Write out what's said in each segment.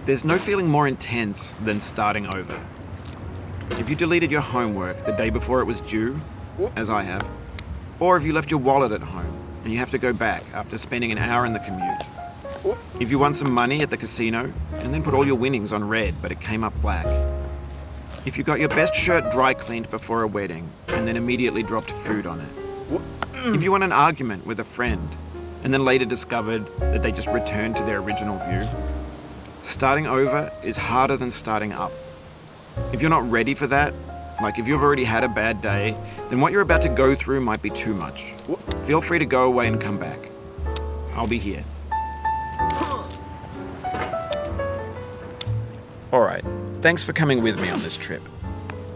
There's no feeling more intense than starting over. If you deleted your homework the day before it was due, as I have, or if you left your wallet at home and you have to go back after spending an hour in the commute. If you won some money at the casino and then put all your winnings on red but it came up black. If you got your best shirt dry cleaned before a wedding and then immediately dropped food on it. If you won an argument with a friend and then later discovered that they just returned to their original view. Starting over is harder than starting up. If you're not ready for that, like if you've already had a bad day, then what you're about to go through might be too much. Feel free to go away and come back. I'll be here. Alright, thanks for coming with me on this trip.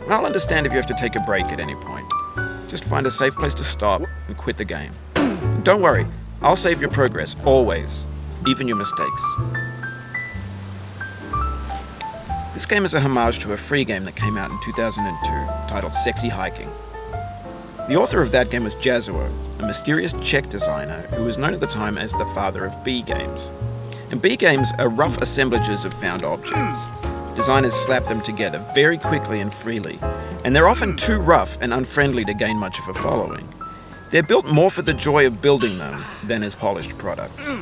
I'll understand if you have to take a break at any point. Just find a safe place to stop and quit the game. Don't worry, I'll save your progress, always, even your mistakes. This game is a homage to a free game that came out in 2002, titled Sexy Hiking. The author of that game was Jazuo, a mysterious Czech designer who was known at the time as the father of B games. And B games are rough assemblages of found objects. Designers slap them together very quickly and freely, and they're often too rough and unfriendly to gain much of a following. They're built more for the joy of building them than as polished products.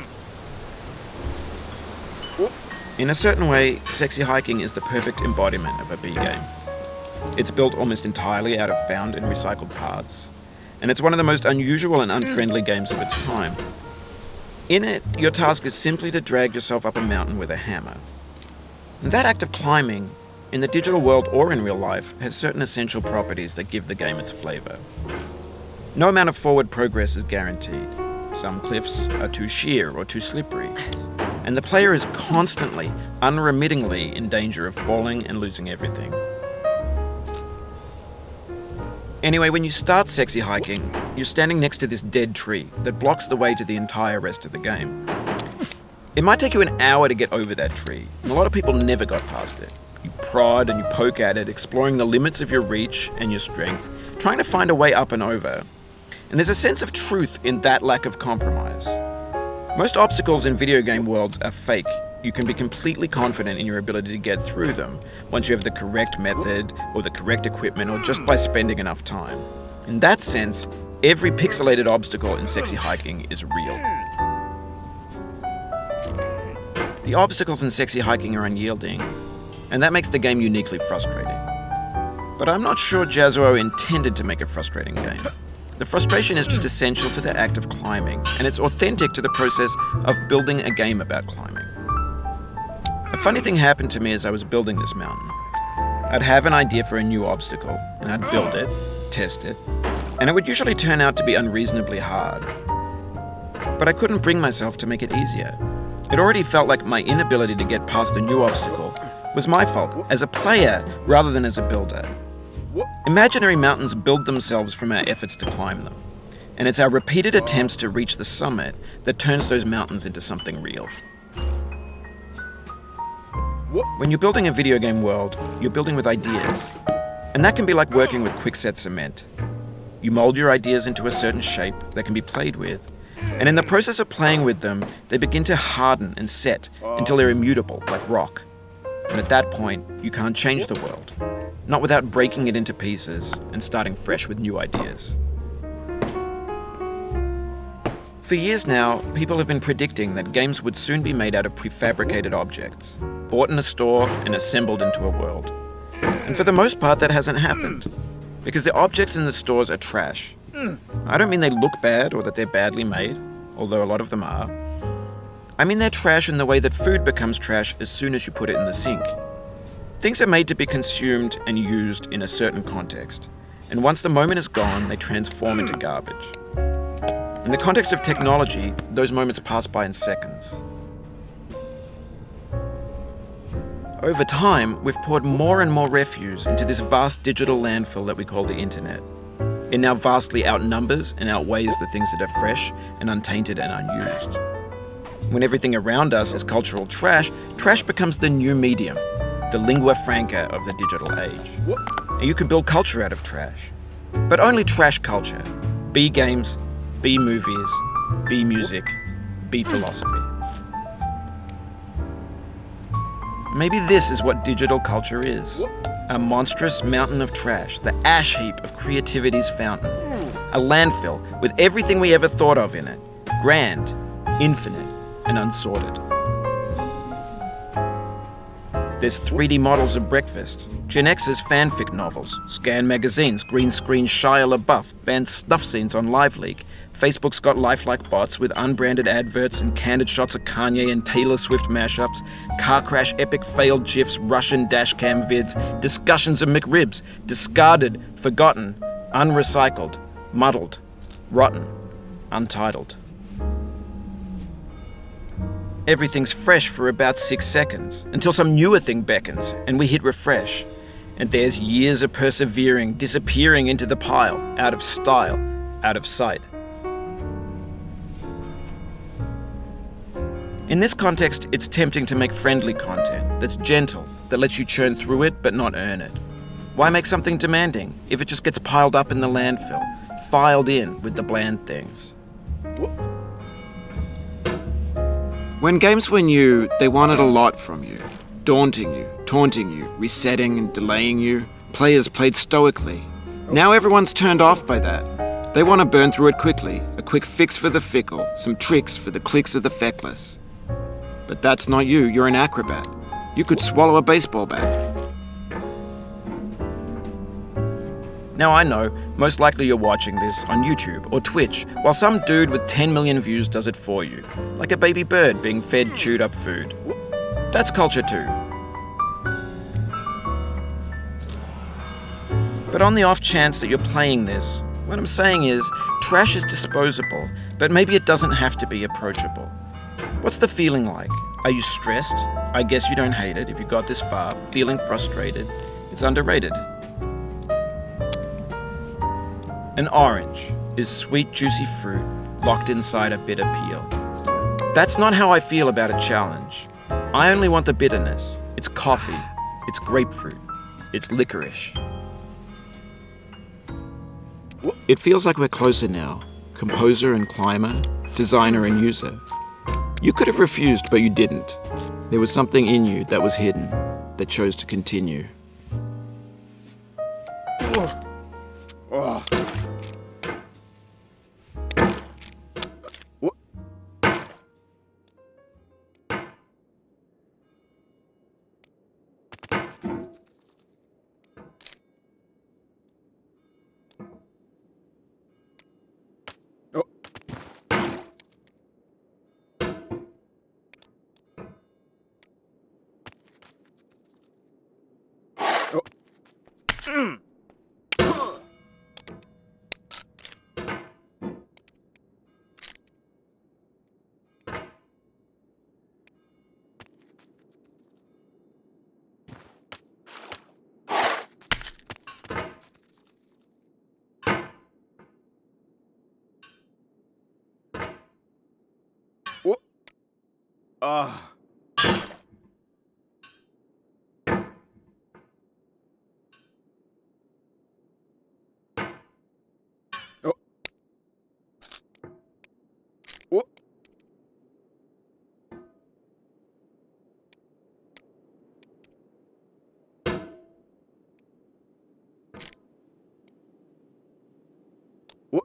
In a certain way, Sexy Hiking is the perfect embodiment of a B game. It's built almost entirely out of found and recycled parts, and it's one of the most unusual and unfriendly games of its time. In it, your task is simply to drag yourself up a mountain with a hammer. And that act of climbing, in the digital world or in real life, has certain essential properties that give the game its flavor. No amount of forward progress is guaranteed. Some cliffs are too sheer or too slippery, and the player is constantly, unremittingly in danger of falling and losing everything. Anyway, when you start Sexy Hiking, you're standing next to this dead tree that blocks the way to the entire rest of the game. It might take you an hour to get over that tree, and a lot of people never got past it. You prod and you poke at it, exploring the limits of your reach and your strength, trying to find a way up and over. And there's a sense of truth in that lack of compromise. Most obstacles in video game worlds are fake. You can be completely confident in your ability to get through them once you have the correct method or the correct equipment or just by spending enough time. In that sense, every pixelated obstacle in Sexy Hiking is real. The obstacles in Sexy Hiking are unyielding, and that makes the game uniquely frustrating. But I'm not sure Jazuo intended to make a frustrating game. The frustration is just essential to the act of climbing, and it's authentic to the process of building a game about climbing. A funny thing happened to me as I was building this mountain. I'd have an idea for a new obstacle, and I'd build it, test it, and it would usually turn out to be unreasonably hard. But I couldn't bring myself to make it easier. It already felt like my inability to get past the new obstacle was my fault as a player rather than as a builder. Imaginary mountains build themselves from our efforts to climb them, and it's our repeated attempts to reach the summit that turns those mountains into something real. When you're building a video game world, you're building with ideas, and that can be like working with quickset cement. You mold your ideas into a certain shape that can be played with, and in the process of playing with them, they begin to harden and set until they're immutable, like rock. And at that point, you can't change the world. Not without breaking it into pieces and starting fresh with new ideas. For years now, people have been predicting that games would soon be made out of prefabricated objects, bought in a store and assembled into a world. And for the most part, that hasn't happened, because the objects in the stores are trash. I don't mean they look bad or that they're badly made, although a lot of them are. I mean they're trash in the way that food becomes trash as soon as you put it in the sink. Things are made to be consumed and used in a certain context, and once the moment is gone, they transform into garbage. In the context of technology, those moments pass by in seconds. Over time, we've poured more and more refuse into this vast digital landfill that we call the internet. It now vastly outnumbers and outweighs the things that are fresh and untainted and unused. When everything around us is cultural trash, trash becomes the new medium, the lingua franca of the digital age. And you can build culture out of trash. But only trash culture. Be games, be movies, be music, be philosophy. Maybe this is what digital culture is. A monstrous mountain of trash, the ash heap of creativity's fountain. A landfill with everything we ever thought of in it. Grand, infinite, and unsorted. There's 3D models of breakfast, Gen X's fanfic novels, scan magazines, green screen Shia LaBeouf, banned snuff scenes on LiveLeak. Facebook's got lifelike bots with unbranded adverts and candid shots of Kanye and Taylor Swift mashups, car crash epic failed GIFs, Russian dashcam vids, discussions of McRibs, discarded, forgotten, unrecycled, muddled, rotten, untitled. Everything's fresh for about 6 seconds, until some newer thing beckons, and we hit refresh. And there's years of persevering, disappearing into the pile, out of style, out of sight. In this context, it's tempting to make friendly content that's gentle, that lets you churn through it but not earn it. Why make something demanding if it just gets piled up in the landfill, filed in with the bland things? When games were new, they wanted a lot from you. Daunting you, taunting you, resetting and delaying you. Players played stoically. Now everyone's turned off by that. They want to burn through it quickly, a quick fix for the fickle, some tricks for the clicks of the feckless. But that's not you, you're an acrobat. You could swallow a baseball bat. Now I know, most likely you're watching this on YouTube or Twitch, while some dude with 10 million views does it for you, like a baby bird being fed chewed up food. That's culture too. But on the off chance that you're playing this, what I'm saying is, trash is disposable, but maybe it doesn't have to be approachable. What's the feeling like? Are you stressed? I guess you don't hate it if you got this far, feeling frustrated. It's underrated. An orange is sweet, juicy fruit locked inside a bitter peel. That's not how I feel about a challenge. I only want the bitterness. It's coffee. It's grapefruit. It's licorice. It feels like we're closer now. Composer and climber, designer and user. You could have refused, but you didn't. There was something in you that was hidden, that chose to continue.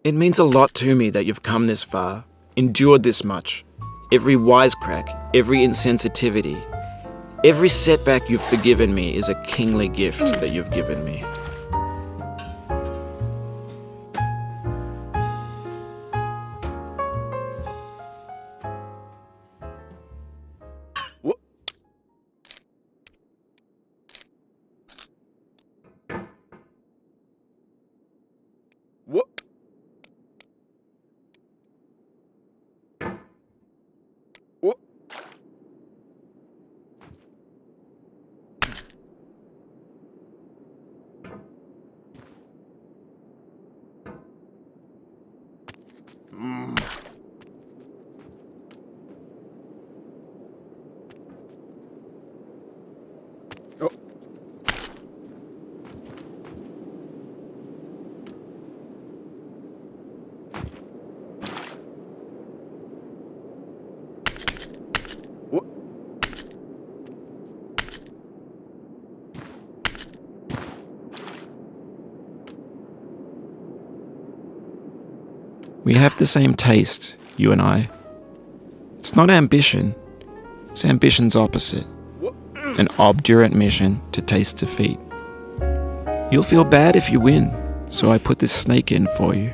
It means a lot to me that you've come this far, endured this much. Every wisecrack, every insensitivity, every setback you've forgiven me is a kingly gift that you've given me. We have the same taste, you and I. It's not ambition. It's ambition's opposite. An obdurate mission to taste defeat. You'll feel bad if you win, so I put this snake in for you.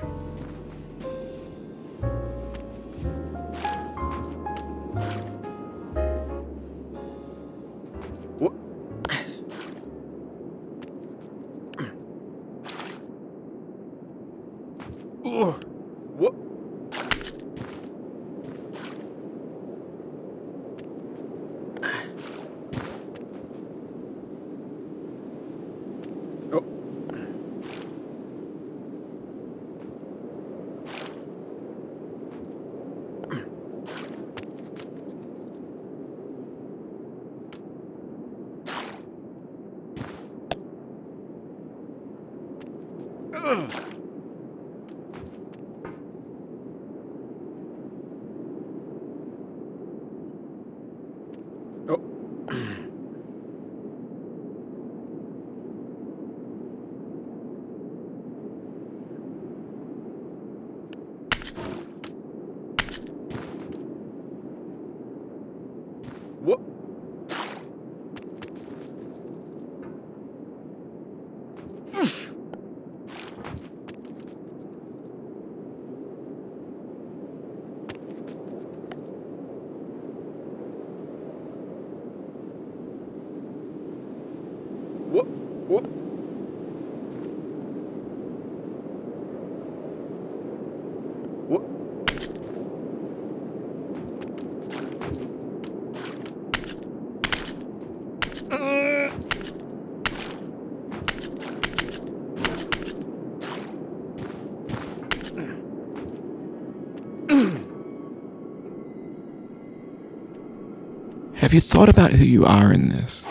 Have you thought about who you are in this?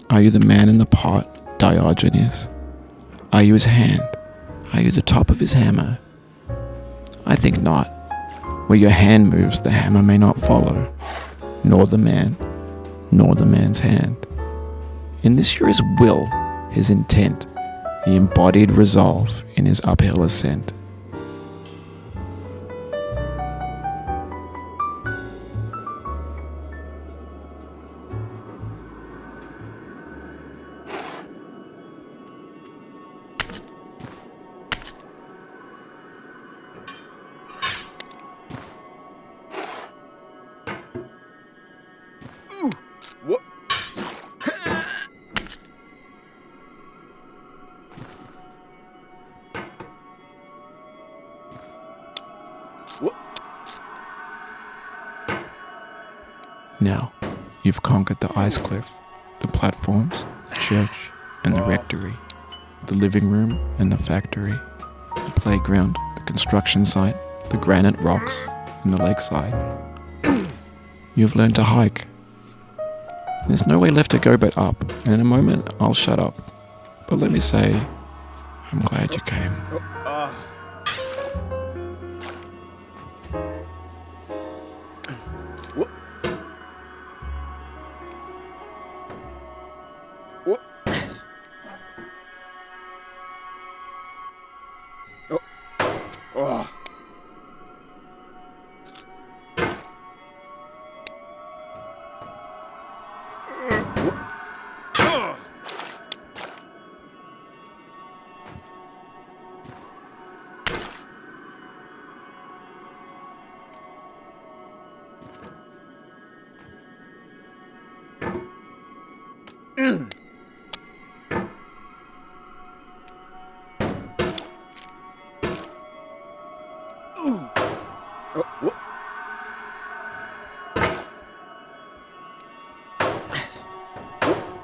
Are you the man in the pot, Diogenes? Are you his hand? Are you the top of his hammer? I think not. Where your hand moves, the hammer may not follow, nor the man, nor the man's hand. In this you're his will, his intent, the embodied resolve in his uphill ascent. Now, you've conquered the ice cliff, the platforms, the church, and the rectory, the living room and the factory, the playground, the construction site, the granite rocks, and the lakeside. You've learned to hike. There's no way left to go but up, and in a moment I'll shut up. But let me say, I'm glad you came.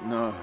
No.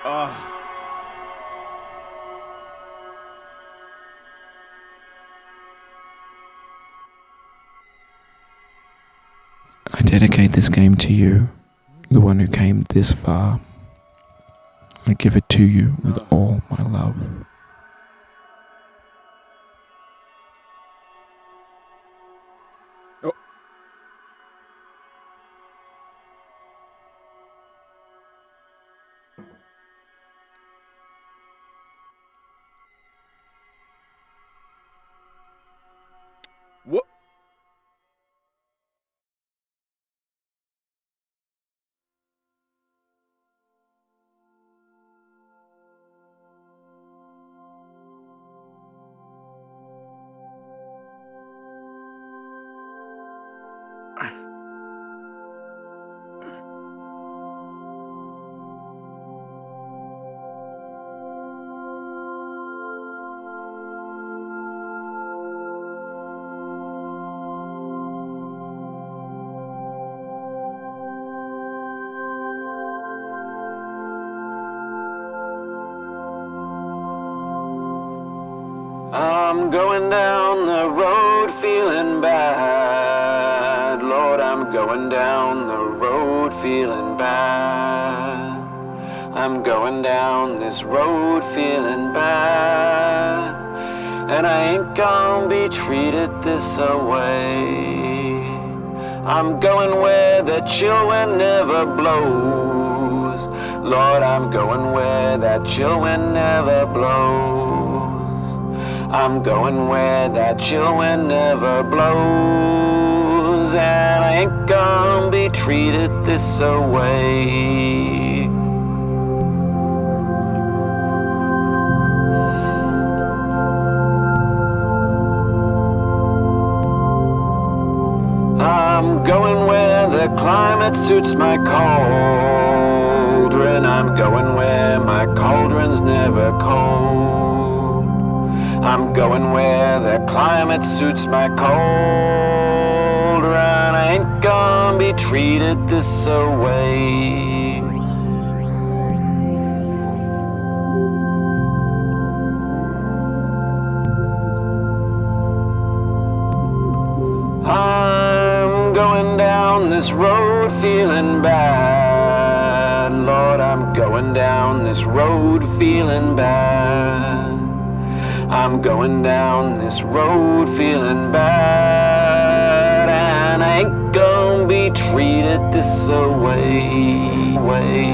Oh. I dedicate this game to you, the one who came this far. I give it to you with all my love. Oh. What? I'm going down the road feeling bad. Lord, I'm going down the road feeling bad. I'm going down this road feeling bad. And I ain't gonna be treated this away. I'm going where the chill wind never blows. Lord, I'm going where that chill wind never blows. I'm going where that chill wind never blows. And I ain't gonna be treated this away. I'm going where the climate suits my cauldron. I'm going where my cauldron's never cold. I'm going where the climate suits my cauldron. I ain't gonna be treated this away. I'm going down this road feeling bad. Lord, I'm going down this road feeling bad. I'm going down this road feeling bad. And I ain't gonna be treated this away. Way.